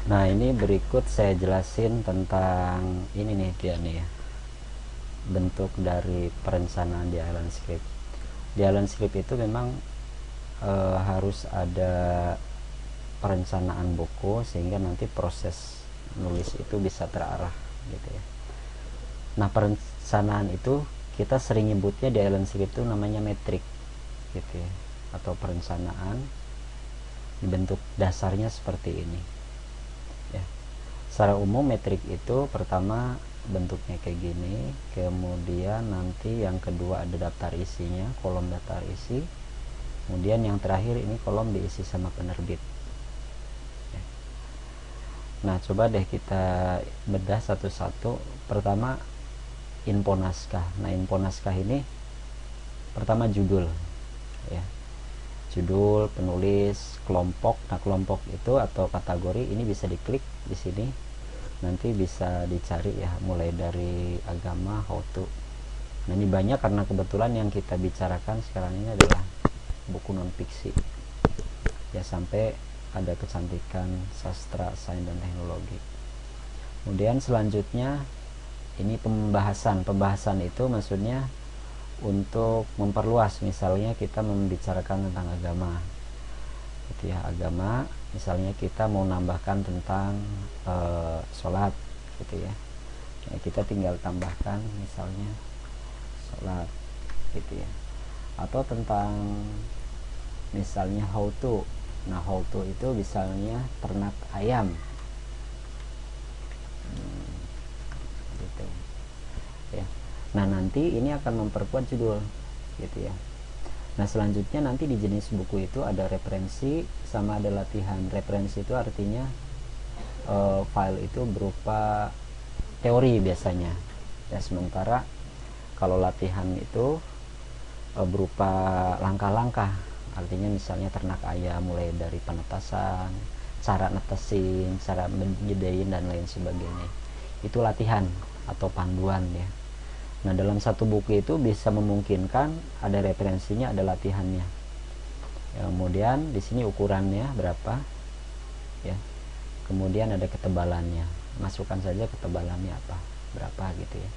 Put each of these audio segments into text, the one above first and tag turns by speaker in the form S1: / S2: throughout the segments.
S1: Nah, ini berikut saya jelasin tentang ini nih, dia nih ya, bentuk dari perencanaan di Island Script. Di Island Script itu memang harus ada perencanaan buku sehingga nanti proses nulis itu bisa terarah gitu ya. Nah, perencanaan itu kita sering nyebutnya di Island Script itu namanya metrik gitu ya, atau perencanaan. Bentuk dasarnya seperti ini ya. Secara umum metrik itu pertama bentuknya kayak gini, kemudian nanti yang kedua ada daftar isinya, kolom daftar isi, kemudian yang terakhir ini kolom diisi sama penerbit. Nah, coba deh kita bedah satu-satu. Pertama, info naskah. Nah, info naskah ini pertama judul ya, judul, penulis, kelompok. Nah, kelompok itu atau kategori ini bisa diklik di sini, nanti bisa dicari ya, mulai dari agama, how to. Nah, ini banyak karena kebetulan yang kita bicarakan sekarang ini adalah buku non fiksi ya, sampai ada kecantikan, sastra, sains dan teknologi. Kemudian selanjutnya ini pembahasan itu maksudnya untuk memperluas, misalnya kita membicarakan tentang agama gitu ya, agama misalnya kita mau nambahkan tentang sholat gitu ya. Nah, kita tinggal tambahkan misalnya sholat gitu ya, atau tentang misalnya how to. Nah, how to itu misalnya ternak ayam gitu ya. Nah, nanti ini akan memperkuat judul gitu ya. Nah, selanjutnya nanti di jenis buku itu ada referensi sama ada latihan. Referensi itu artinya file itu berupa teori biasanya ya, sementara kalau latihan itu berupa langkah-langkah, artinya misalnya ternak ayam mulai dari penetasan, cara netesin, cara menyedain dan lain sebagainya, itu latihan atau panduan ya. Nah, dalam satu buku itu bisa memungkinkan ada referensinya, ada latihannya ya, kemudian di sini ukurannya berapa ya, kemudian ada ketebalannya, masukkan saja ketebalannya apa, berapa gitu ya,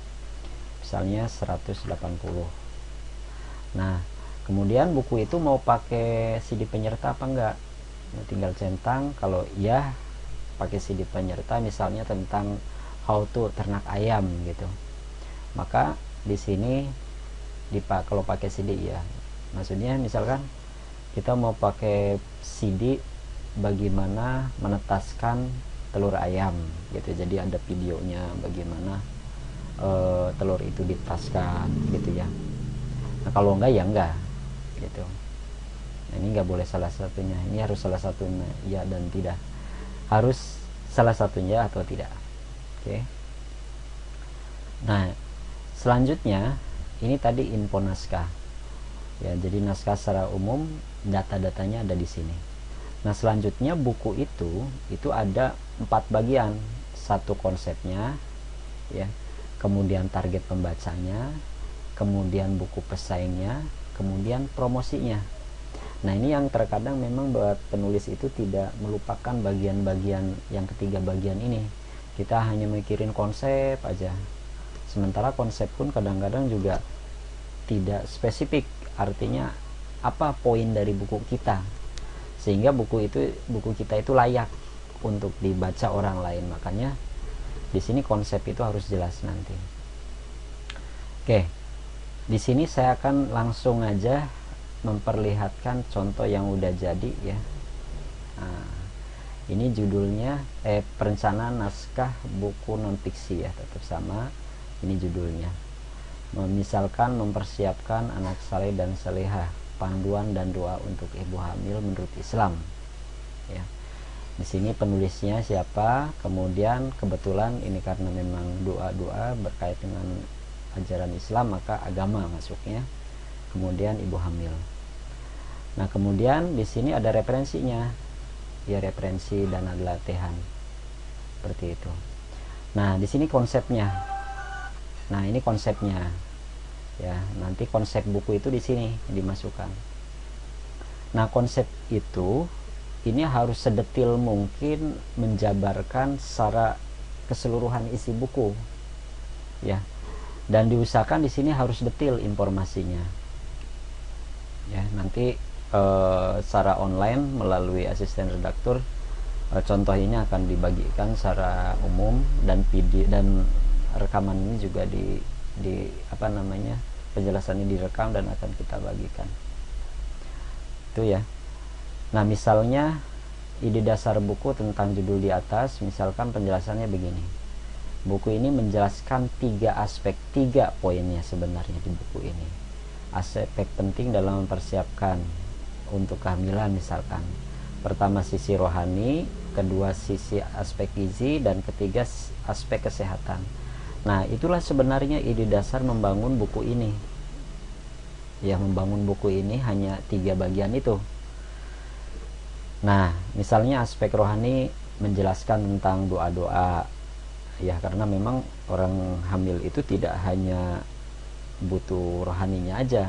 S1: misalnya 180. Nah, kemudian buku itu mau pakai CD penyerta apa enggak, tinggal centang. Kalau iya pakai CD penyerta misalnya tentang how to ternak ayam gitu, maka di sini kalau pakai CD ya, maksudnya misalkan kita mau pakai CD bagaimana menetaskan telur ayam gitu, jadi ada videonya bagaimana telur itu ditetaskan gitu ya. Nah, kalau enggak ya enggak gitu. Nah, ini enggak boleh salah satunya, ini harus salah satunya ya dan tidak, harus salah satunya atau tidak. Oke. Nah, selanjutnya ini tadi info naskah ya, jadi naskah secara umum data-datanya ada di sini. Nah, selanjutnya buku itu ada 4 bagian. Satu, konsepnya ya, kemudian target pembacanya, kemudian buku pesaingnya, kemudian promosinya. Nah, ini yang terkadang memang buat penulis itu tidak melupakan bagian-bagian yang ketiga bagian ini. Kita hanya mikirin konsep aja, sementara konsep pun kadang-kadang juga tidak spesifik, artinya apa poin dari buku kita sehingga buku kita itu layak untuk dibaca orang lain. Makanya di sini konsep itu harus jelas nanti. Oke, di sini saya akan langsung aja memperlihatkan contoh yang udah jadi ya. Nah, ini judulnya perencanaan naskah buku non fiksi ya, tetap sama. Ini judulnya. Misalkan mempersiapkan anak saleh dan salehah, panduan dan doa untuk ibu hamil menurut Islam ya. Di sini penulisnya siapa, kemudian kebetulan ini karena memang doa-doa berkait dengan ajaran Islam maka agama masuknya, kemudian ibu hamil. Nah, kemudian di sini ada referensinya ya, referensi dan ada latihan seperti itu. Nah, di sini konsepnya. Nah, ini konsepnya ya, nanti konsep buku itu di sini dimasukkan. Nah, konsep itu ini harus sedetil mungkin menjabarkan secara keseluruhan isi buku, ya. Dan diusahakan di sini harus detil informasinya, ya. Nanti secara online melalui asisten redaktur, contoh ini akan dibagikan secara umum, dan video dan rekaman ini juga di apa namanya, penjelasan ini direkam dan akan kita bagikan. Itu ya. Nah, misalnya ide dasar buku tentang judul di atas, misalkan penjelasannya begini. Buku ini menjelaskan 3 aspek, 3 poinnya sebenarnya di buku ini. Aspek penting dalam mempersiapkan untuk kehamilan misalkan. Pertama sisi rohani, kedua sisi aspek gizi, dan ketiga aspek kesehatan. Nah, itulah sebenarnya ide dasar membangun buku ini. Ya, membangun buku ini hanya 3 bagian itu. Nah, misalnya aspek rohani menjelaskan tentang doa-doa, ya, karena memang orang hamil itu tidak hanya butuh rohaninya aja,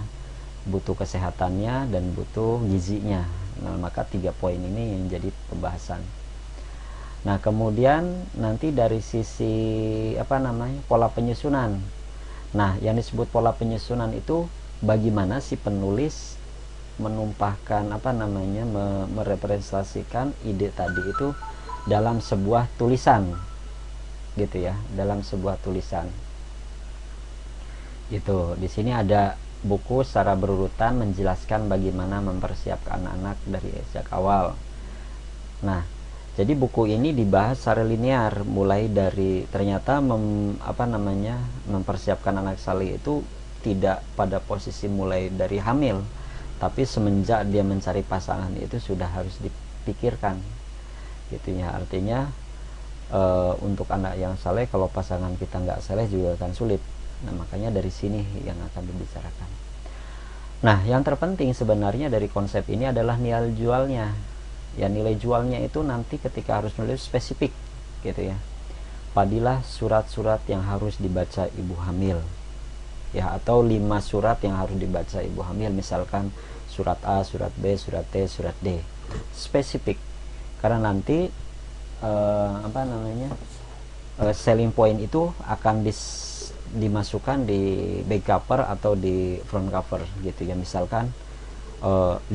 S1: butuh kesehatannya dan butuh gizinya. Nah, maka 3 poin ini yang jadi pembahasan. Nah, kemudian nanti dari sisi apa namanya, pola penyusunan. Nah, yang disebut pola penyusunan itu bagaimana si penulis menumpahkan apa namanya, merepresentasikan ide tadi itu dalam sebuah tulisan, gitu ya, dalam sebuah tulisan. Itu di sini ada buku secara berurutan menjelaskan bagaimana mempersiapkan anak dari sejak awal. Nah, jadi buku ini dibahas secara linear, mulai dari ternyata mempersiapkan anak saleh itu tidak pada posisi mulai dari hamil, tapi semenjak dia mencari pasangan itu sudah harus dipikirkan, gitu ya. Artinya untuk anak yang saleh, kalau pasangan kita nggak saleh juga akan sulit. Nah, makanya dari sini yang akan dibicarakan. Nah, yang terpenting sebenarnya dari konsep ini adalah nilai jualnya. Ya, nilai jualnya itu nanti ketika harus nulis spesifik, gitu ya. Padilah surat-surat yang harus dibaca ibu hamil, ya, atau 5 surat yang harus dibaca ibu hamil, misalkan surat A, surat B, surat T, surat D. Spesifik, karena nanti selling point itu akan dimasukkan di back cover atau di front cover, gitu ya. Misalkan 5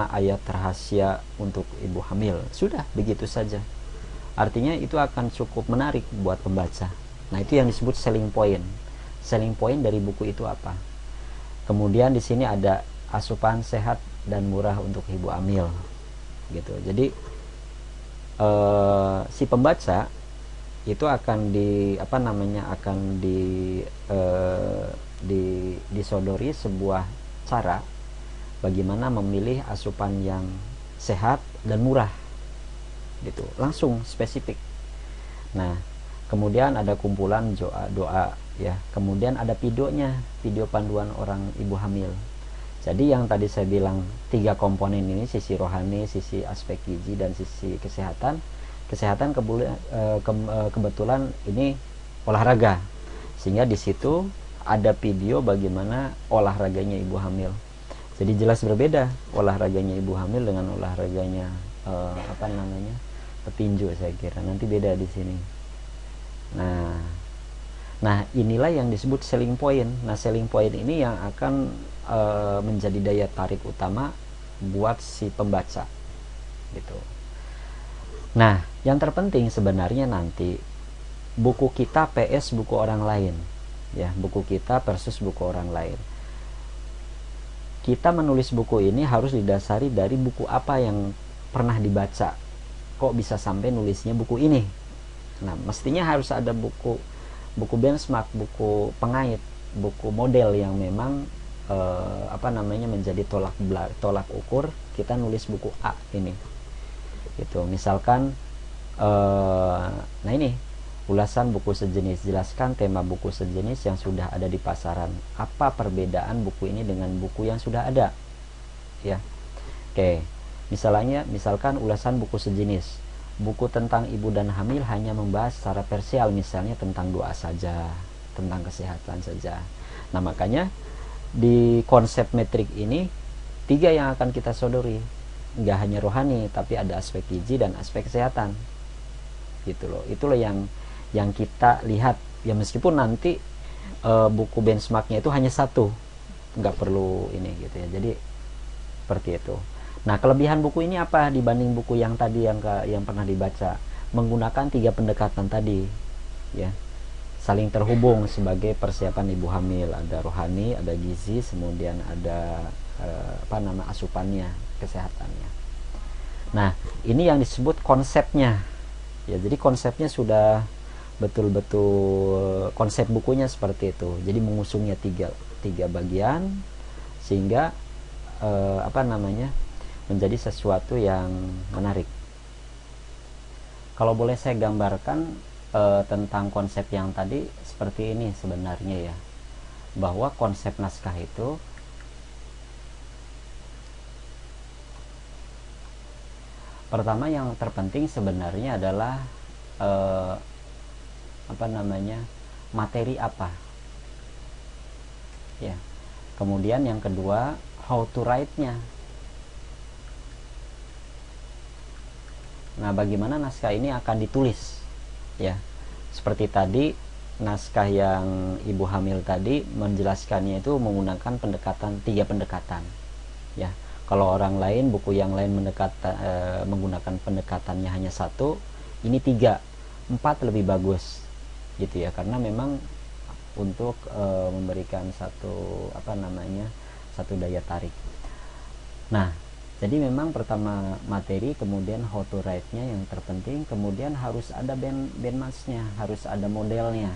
S1: ayat rahasia untuk ibu hamil, sudah begitu saja. Artinya itu akan cukup menarik buat pembaca. Nah, itu yang disebut selling point. Selling point dari buku itu apa? Kemudian di sini ada asupan sehat dan murah untuk ibu hamil, gitu. Jadi si pembaca itu akan disodori sebuah cara bagaimana memilih asupan yang sehat dan murah, gitu. Langsung spesifik. Nah, kemudian ada kumpulan doa, ya. Kemudian ada videonya, video panduan orang ibu hamil. Jadi yang tadi saya bilang 3 komponen ini, sisi rohani, sisi aspek gizi, dan sisi kesehatan. Kesehatan kebetulan ini olahraga, sehingga di situ ada video bagaimana olahraganya ibu hamil. Jadi jelas berbeda olahraganya ibu hamil dengan olahraganya petinju, saya kira nanti beda di sini. Nah, inilah yang disebut selling point. Nah, selling point ini yang akan menjadi daya tarik utama buat si pembaca, gitu. Nah, yang terpenting sebenarnya nanti buku kita PS buku orang lain, ya, buku kita versus buku orang lain. Kita menulis buku ini harus didasari dari buku apa yang pernah dibaca. Kok bisa sampai nulisnya buku ini? Nah, mestinya harus ada buku benchmark, buku pengait, buku model yang memang menjadi tolak ukur kita nulis buku A ini, gitu. Misalkan nah ini ulasan buku sejenis, jelaskan tema buku sejenis yang sudah ada di pasaran. Apa perbedaan buku ini dengan buku yang sudah ada, ya. Oke, misalkan ulasan buku sejenis, buku tentang ibu dan hamil hanya membahas secara parsial, misalnya tentang doa saja, tentang kesehatan saja. Nah, makanya di konsep metrik ini 3 yang akan kita sodori. nggak hanya rohani, tapi ada aspek gizi dan aspek kesehatan gitu loh. Itulah yang kita lihat ya, meskipun nanti buku benchmarknya itu hanya satu, nggak perlu ini gitu ya. Jadi seperti itu. Nah, kelebihan buku ini apa dibanding buku yang tadi yang pernah dibaca? Menggunakan 3 pendekatan tadi ya, saling terhubung sebagai persiapan ibu hamil. Ada rohani, ada gizi, kemudian ada asupannya, kesehatannya. Nah, ini yang disebut konsepnya ya. Jadi konsepnya sudah betul-betul, konsep bukunya seperti itu. Jadi mengusungnya tiga bagian sehingga menjadi sesuatu yang menarik. Kalau boleh saya gambarkan tentang konsep yang tadi seperti ini sebenarnya ya, bahwa konsep naskah itu pertama yang terpenting sebenarnya adalah materi apa ya. Kemudian yang kedua, how to write-nya. Nah, bagaimana naskah ini akan ditulis ya. Seperti tadi naskah yang ibu hamil tadi menjelaskannya itu menggunakan 3 pendekatan ya. Kalau orang lain, buku yang lain menggunakan pendekatannya hanya 1, ini 3, 4 lebih bagus gitu ya, karena memang untuk memberikan satu daya tarik. Nah, jadi memang pertama materi, kemudian how to write-nya yang terpenting, kemudian harus ada benchmark-nya, harus ada modelnya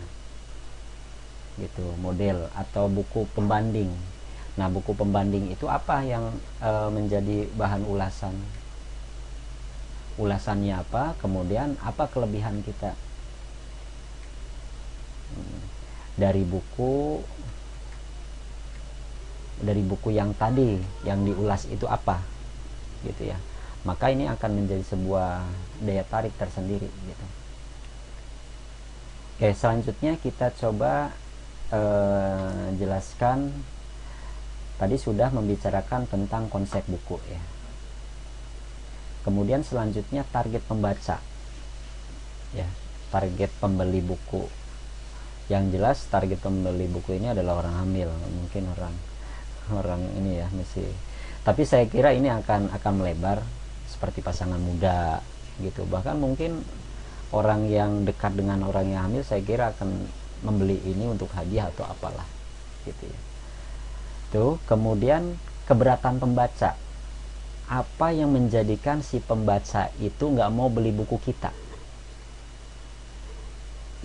S1: gitu, model atau buku pembanding. Nah, buku pembanding itu apa yang menjadi bahan ulasan? Ulasannya apa? Kemudian apa kelebihan kita dari buku yang tadi yang diulas itu apa gitu ya. Maka ini akan menjadi sebuah daya tarik tersendiri gitu. Oke, selanjutnya kita coba jelaskan. Tadi sudah membicarakan tentang konsep buku ya. Kemudian selanjutnya target pembaca ya, target pembeli buku. Yang jelas target pembeli buku ini adalah orang hamil, mungkin orang ini ya masih. Tapi saya kira ini akan melebar seperti pasangan muda gitu. Bahkan mungkin orang yang dekat dengan orang yang hamil, saya kira akan membeli ini untuk hadiah atau apalah gitu ya. Tuh, kemudian keberatan pembaca. Apa yang menjadikan si pembaca itu nggak mau beli buku kita?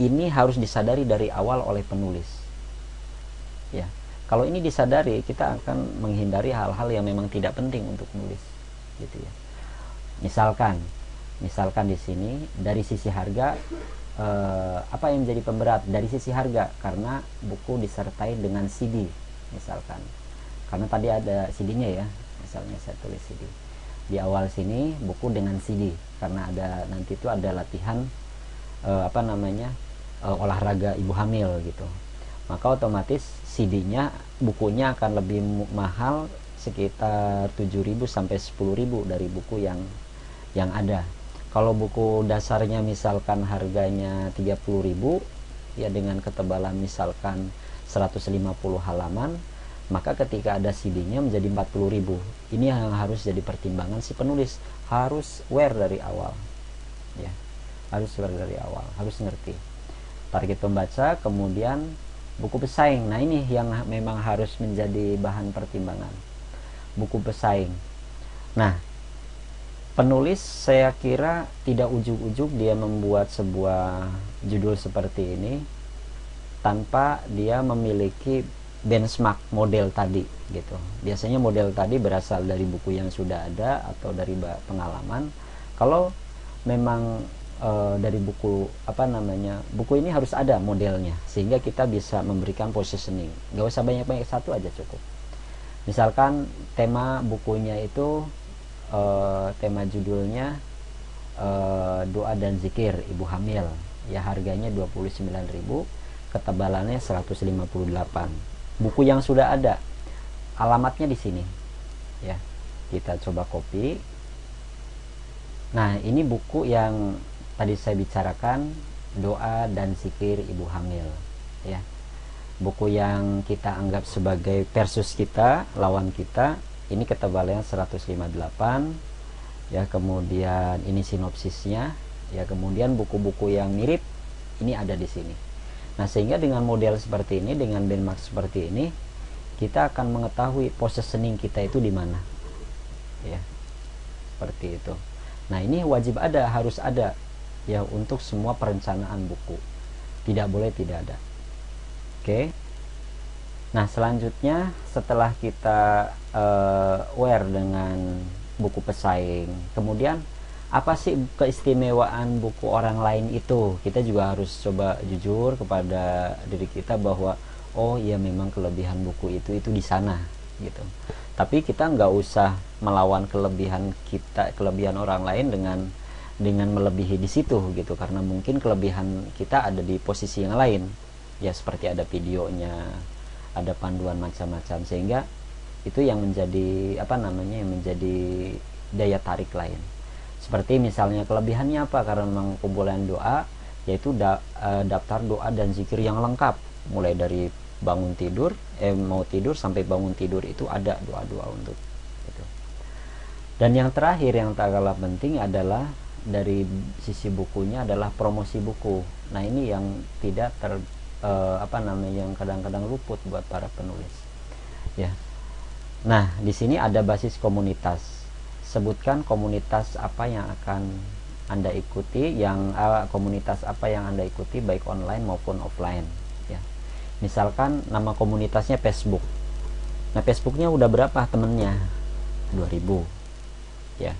S1: Ini harus disadari dari awal oleh penulis. Ya, kalau ini disadari, kita akan menghindari hal-hal yang memang tidak penting untuk menulis, gitu ya. Misalkan di sini dari sisi harga, apa yang menjadi pemberat dari sisi harga? Karena buku disertai dengan CD. Misalkan karena tadi ada CD-nya ya, misalnya saya tulis CD di awal sini, buku dengan CD, karena nanti itu ada latihan olahraga ibu hamil gitu, maka otomatis CD-nya, bukunya akan lebih mahal, sekitar 7.000 sampai 10.000 dari buku yang ada. Kalau buku dasarnya misalkan harganya 30.000 ya, dengan ketebalan misalkan 150 halaman, maka ketika ada CD-nya menjadi 40.000. Ini yang harus jadi pertimbangan si penulis, harus aware dari awal ya, harus ngerti target pembaca. Kemudian buku pesaing, nah ini yang memang harus menjadi bahan pertimbangan, buku pesaing. Nah, penulis saya kira tidak ujug-ujug dia membuat sebuah judul seperti ini tanpa dia memiliki benchmark model tadi gitu. Biasanya model tadi berasal dari buku yang sudah ada atau dari pengalaman. Kalau memang dari buku buku ini harus ada modelnya sehingga kita bisa memberikan positioning. Gak usah banyak-banyak, satu aja cukup. Misalkan tema bukunya itu tema judulnya doa dan zikir ibu hamil ya, harganya 29.000, ketebalannya 158. Buku yang sudah ada, alamatnya di sini ya, kita coba copy, Nah, ini buku yang tadi saya bicarakan, Doa dan Zikir Ibu Hamil, ya. Buku yang kita anggap sebagai versus kita, lawan kita. Ini ketebalannya 158, ya. Kemudian ini sinopsisnya, ya. Kemudian buku-buku yang mirip ini ada di sini. Nah, sehingga dengan model seperti ini, dengan benchmark seperti ini, kita akan mengetahui positioning kita itu di mana, ya. Seperti itu. Nah, ini wajib ada, harus ada, ya, untuk semua perencanaan buku. Tidak boleh tidak ada. Oke. Nah, selanjutnya setelah kita aware dengan buku pesaing, kemudian apa sih keistimewaan buku orang lain itu? Kita juga harus coba jujur kepada diri kita bahwa oh iya, memang kelebihan buku itu di sana, gitu. Tapi kita nggak usah melawan kelebihan kita, kelebihan orang lain dengan melebihi di situ, gitu, karena mungkin kelebihan kita ada di posisi yang lain, ya, seperti ada videonya, ada panduan macam-macam, sehingga itu yang menjadi yang menjadi daya tarik lain. Seperti misalnya kelebihannya apa, karena memang kumpulan doa, yaitu daftar doa dan zikir yang lengkap, mulai dari bangun tidur, mau tidur sampai bangun tidur itu ada doa-doa untuk itu. Dan yang terakhir yang tak kalah penting adalah dari sisi bukunya adalah promosi buku. Nah, ini yang tidak yang kadang-kadang luput buat para penulis, ya. Nah, di sini ada basis komunitas. Sebutkan komunitas apa yang akan Anda ikuti, komunitas apa yang Anda ikuti baik online maupun offline, ya. Misalkan nama komunitasnya Facebook. Nah, Facebooknya udah berapa temennya? 2000, ya.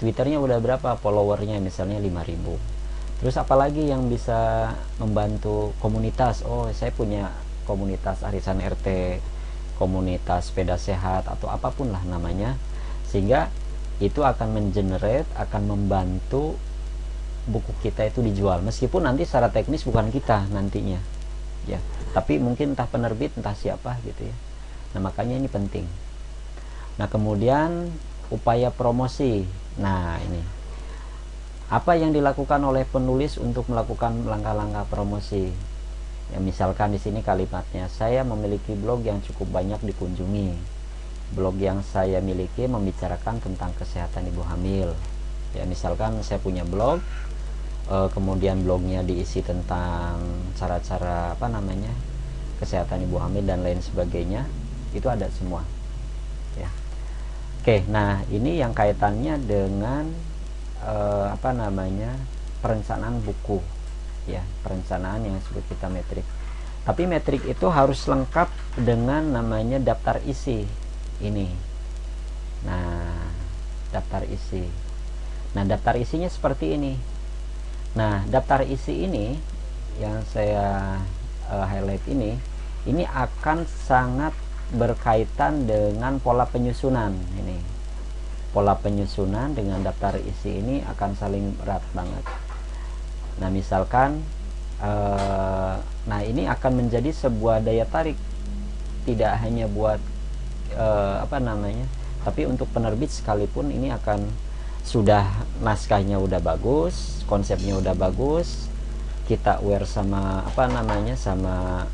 S1: Twitternya udah berapa followernya? Misalnya 5000. Terus apalagi yang bisa membantu komunitas? Oh, saya punya komunitas arisan RT, komunitas sepeda sehat, atau apapun lah namanya, sehingga itu akan mengenerate, akan membantu buku kita itu dijual, meskipun nanti secara teknis bukan kita nantinya, ya, tapi mungkin entah penerbit, entah siapa, gitu ya. Nah, makanya ini penting. Nah, kemudian upaya promosi. Nah, ini apa yang dilakukan oleh penulis untuk melakukan langkah-langkah promosi. Ya, misalkan di sini kalimatnya, saya memiliki blog yang cukup banyak dikunjungi. Blog yang saya miliki membicarakan tentang kesehatan ibu hamil. Ya, misalkan saya punya blog, kemudian blognya diisi tentang cara-cara kesehatan ibu hamil dan lain sebagainya, itu ada semua, ya. Oke, nah ini yang kaitannya dengan perencanaan buku, ya, perencanaan yang disebut kita metrik. Tapi metrik itu harus lengkap dengan namanya daftar isi ini. Nah, daftar isi. Nah, daftar isinya seperti ini. Nah, daftar isi ini yang saya highlight ini akan sangat berkaitan dengan pola penyusunan ini. Pola penyusunan dengan daftar isi ini akan saling erat banget. Nah, misalkan ini akan menjadi sebuah daya tarik, tidak hanya buat tapi untuk penerbit sekalipun. Ini akan sudah naskahnya udah bagus, konsepnya udah bagus, kita aware sama sama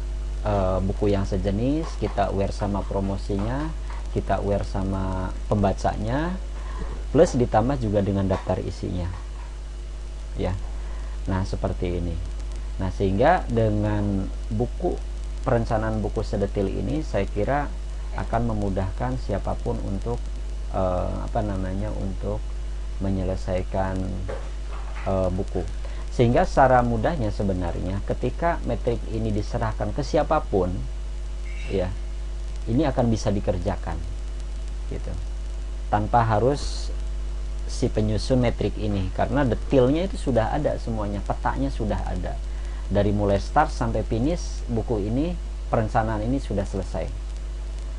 S1: buku yang sejenis, kita aware sama promosinya, kita aware sama pembacanya, plus ditambah juga dengan daftar isinya, ya. Nah, seperti ini. Nah, sehingga dengan perencanaan buku sedetil ini, saya kira akan memudahkan siapapun untuk untuk menyelesaikan buku. Sehingga secara mudahnya sebenarnya ketika metrik ini diserahkan ke siapapun, ya, ini akan bisa dikerjakan, gitu, tanpa harus si penyusun metrik ini, karena detailnya itu sudah ada semuanya, petanya sudah ada, dari mulai start sampai finish buku ini, perencanaan ini sudah selesai,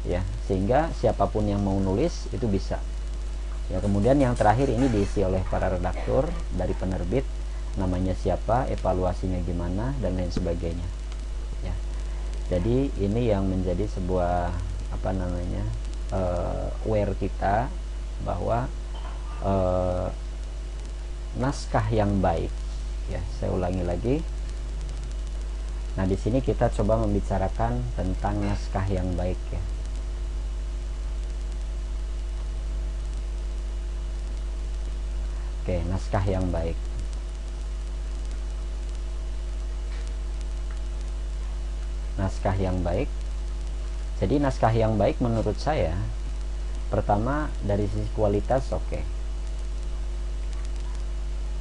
S1: ya, sehingga siapapun yang mau nulis itu bisa, ya. Kemudian yang terakhir ini diisi oleh para redaktur dari penerbit, namanya siapa, evaluasinya gimana, dan lain sebagainya, ya. Jadi ini yang menjadi sebuah aware kita bahwa naskah yang baik. Ya, saya ulangi lagi. Nah, di sini kita coba membicarakan tentang naskah yang baik ya. Oke, naskah yang baik. Naskah yang baik. Jadi naskah yang baik menurut saya, pertama dari sisi kualitas oke.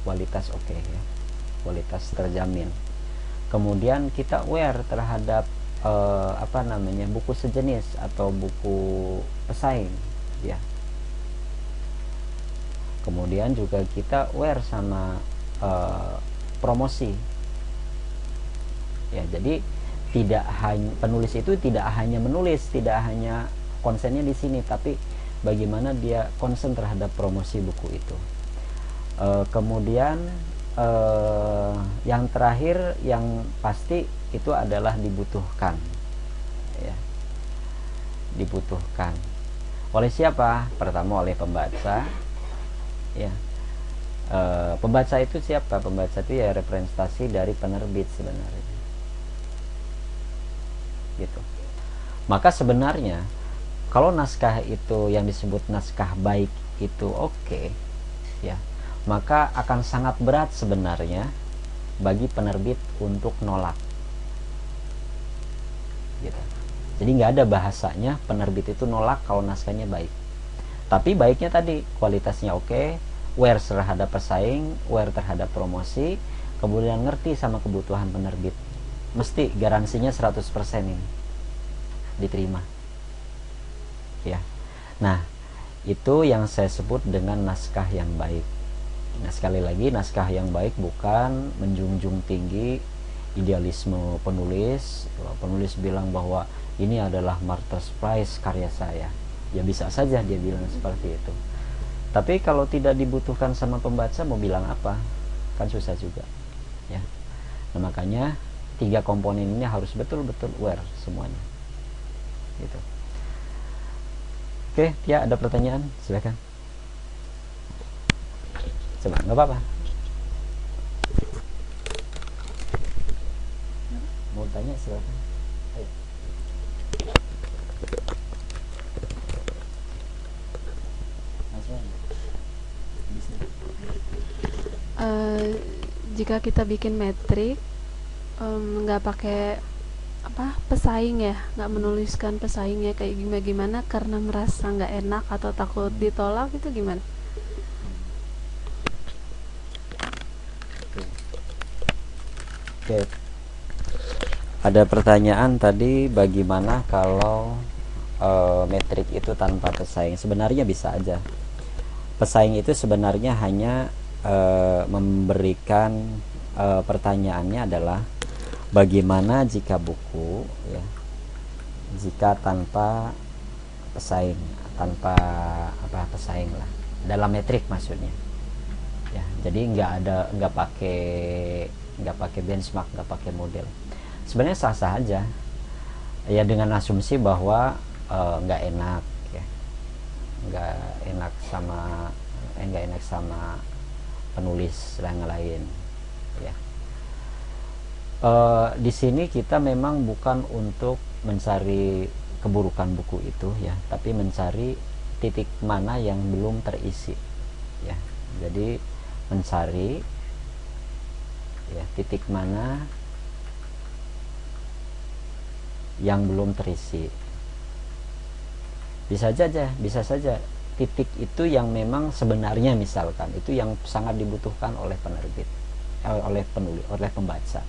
S1: Kualitas oke ya. Kualitas terjamin. Kemudian kita aware terhadap buku sejenis atau buku pesaing ya. Kemudian juga kita aware sama promosi ya. Jadi tidak hanya penulis itu tidak hanya menulis, tidak hanya konsennya di sini, tapi bagaimana dia konsen terhadap promosi buku itu. Kemudian yang terakhir yang pasti itu adalah dibutuhkan ya. Dibutuhkan oleh siapa? Pertama oleh pembaca ya. Pembaca itu siapa? Pembaca itu ya representasi dari penerbit sebenarnya gitu. Maka sebenarnya kalau naskah itu yang disebut naskah baik itu oke ya, maka akan sangat berat sebenarnya bagi penerbit untuk nolak gitu. Jadi nggak ada bahasanya penerbit itu nolak kalau naskahnya baik. Tapi baiknya tadi kualitasnya oke, aware terhadap pesaing, aware terhadap promosi, kemudian ngerti sama kebutuhan penerbit. Mesti garansinya 100% ini diterima ya. Nah, itu yang saya sebut dengan naskah yang baik. Nah, sekali lagi, naskah yang baik bukan menjunjung tinggi idealisme penulis. Penulis bilang bahwa ini adalah Martha's Prize karya saya, ya bisa saja dia bilang seperti itu. Tapi kalau tidak dibutuhkan sama pembaca, mau bilang apa? Kan susah juga ya. Nah, makanya 3 komponen ini harus betul-betul aware semuanya gitu. Oke, ya ada pertanyaan? Silakan. Coba, nggak apa-apa. Mau tanya silakan. Ayo.
S2: Jika kita bikin metrik nggak pakai pesaing ya, nggak menuliskan pesaingnya kayak gimana karena merasa nggak enak atau takut ditolak, itu gimana?
S1: Oke. Ada pertanyaan tadi, bagaimana kalau metrik itu tanpa pesaing? Sebenarnya bisa aja. Pesaing itu sebenarnya hanya memberikan pertanyaannya adalah bagaimana jika buku ya, jika tanpa pesaing, tanpa pesaing lah dalam metrik maksudnya ya. Jadi nggak pakai benchmark, nggak pakai model. Sebenarnya sah-sah aja ya, dengan asumsi bahwa nggak enak ya, nggak enak sama penulis yang lain ya. Di sini kita memang bukan untuk mencari keburukan buku itu ya, tapi mencari titik mana yang belum terisi ya. Jadi mencari ya titik mana yang belum terisi. Bisa saja titik itu yang memang sebenarnya misalkan itu yang sangat dibutuhkan oleh penerbit, oleh penulis, oleh pembaca,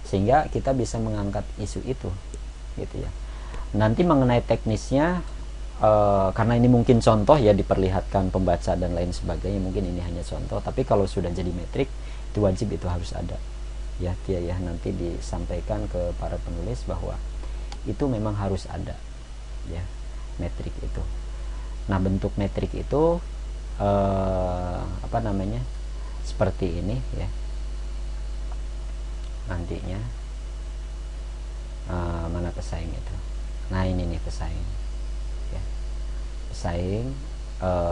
S1: sehingga kita bisa mengangkat isu itu gitu ya. Nanti mengenai teknisnya, karena ini mungkin contoh ya, diperlihatkan pembaca dan lain sebagainya, mungkin ini hanya contoh, tapi kalau sudah jadi metrik itu wajib, itu harus ada ya ya. Nanti disampaikan ke para penulis bahwa itu memang harus ada ya metrik itu. Nah, bentuk metrik itu seperti ini ya nantinya. Mana pesaing itu? Nah, ini nih pesaing ya. Pesaing,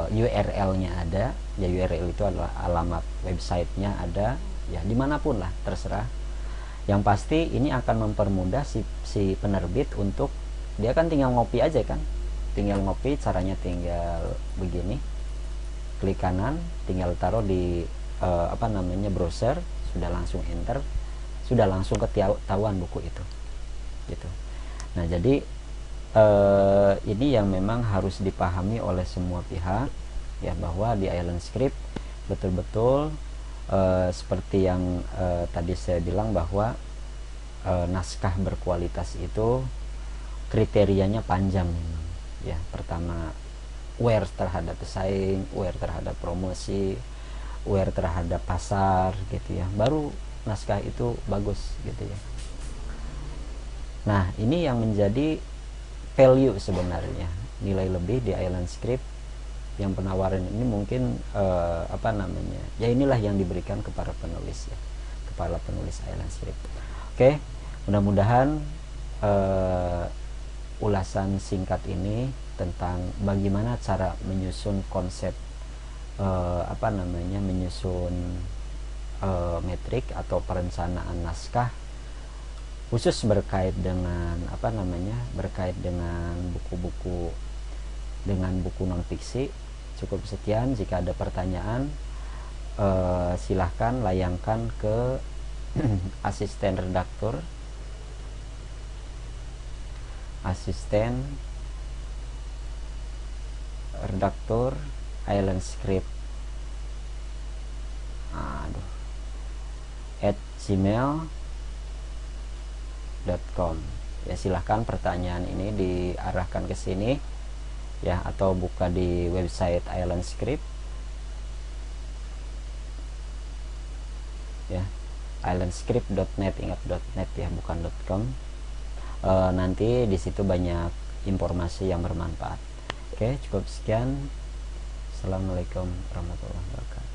S1: URL-nya ada, Ya URL itu adalah alamat websitenya, ada ya dimanapun lah terserah. Yang pasti ini akan mempermudah si penerbit untuk dia kan tinggal ngopi aja kan, tinggal ngopi, caranya tinggal begini, klik kanan, tinggal taruh di browser, sudah langsung enter, sudah langsung ketahuan buku itu gitu. Nah jadi ini yang memang harus dipahami oleh semua pihak ya, bahwa di Island Script betul-betul seperti yang tadi saya bilang, bahwa naskah berkualitas itu kriterianya panjang memang ya. Pertama, aware terhadap pesaing, aware terhadap promosi, aware terhadap pasar gitu ya, baru naskah itu bagus gitu ya. Nah ini yang menjadi value sebenarnya, nilai lebih di Island Script. Yang penawaran ini mungkin ya inilah yang diberikan kepada penulis ya, kepada penulis Island Script. Oke, mudah-mudahan ulasan singkat ini tentang bagaimana cara menyusun konsep menyusun metrik atau perencanaan naskah, khusus berkait dengan berkait dengan buku-buku, dengan buku non fiksi. Cukup sekian. Jika ada pertanyaan silahkan layangkan ke asisten redaktur Island Script @gmail.com ya. Silahkan pertanyaan ini diarahkan ke sini ya, atau buka di website Island Script ya, islandscript.net, ingat .net ya, bukan .com. Nanti di situ banyak informasi yang bermanfaat. Oke, cukup sekian. Assalamualaikum warahmatullahi wabarakatuh.